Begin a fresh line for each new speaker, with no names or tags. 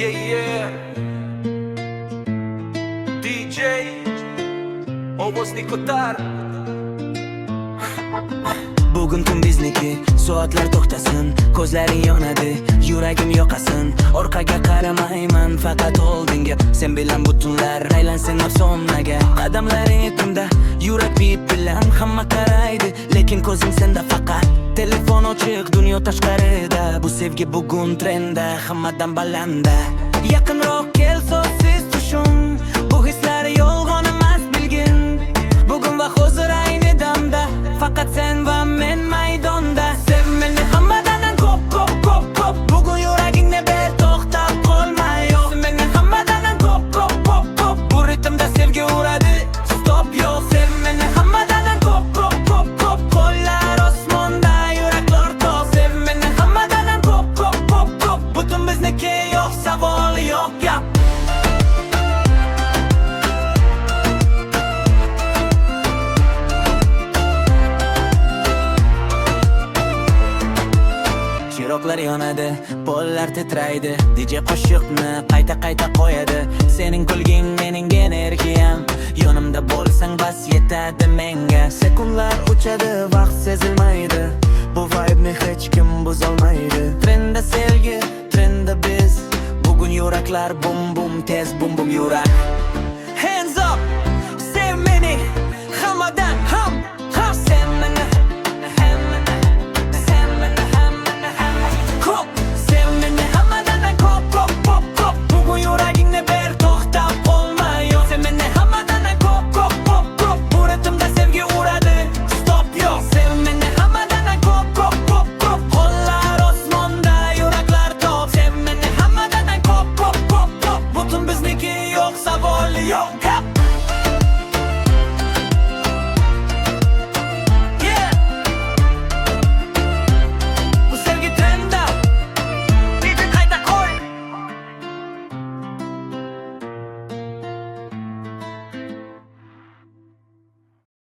yeah. DJ ovozini ko'tar.
Bugun kun bizniki, soatlar to'xtasin, ko'zlaring yonadi, yuragim yoqasin. Orqaga qaramayman, faqat oldinga. Sen bilan butunlar aylansin afsonaga. Qadamlaring etimda, yurak bit bilan hamma qaraydi, lekin ko'zing senda faqat. Telefon ochiq, dunyo tashqarida. Bu sevgi bugun trendda, hammadan balanda. Yaqinroq kel, so'zsiz tushum. Bu hislar yolg'on emas, bilgin. Bugun va hozir ayni damda, faqat sen va men maydonda. Sev meni hammadan ko'p, ko'p, ko'p, ko'p. Bugun yuragingni ber, to'xtab qolma, yo'q. Sev meni hammadan ko'p, ko'p, ko'p, ko'p. Bu ritmda sevgi uradi, stop yo'q. Sev meni hammadan ko'p, ko'p, ko'p, ko'p. Qo'llar osmonda, yuraklar to'q. Sev meni hammadan ko'p, ko'p, ko'p, ko'p. Butun bizniki, yo'q savol, yo'q gap. Chiroqlar yonadi, pollar titraydi, DJ qo'shiqni qayta qo'yadi. Sening kulging mening energiyam, yonimda bo'lsang bas yetadi menga. Sekundlar uchadi, vaqt sezilmaydi, bu vibe'ni hech kim buzolmaydi. Trendda sevgi, trendda biz, bugun yuraklar bum bum tez, bum bum yurak.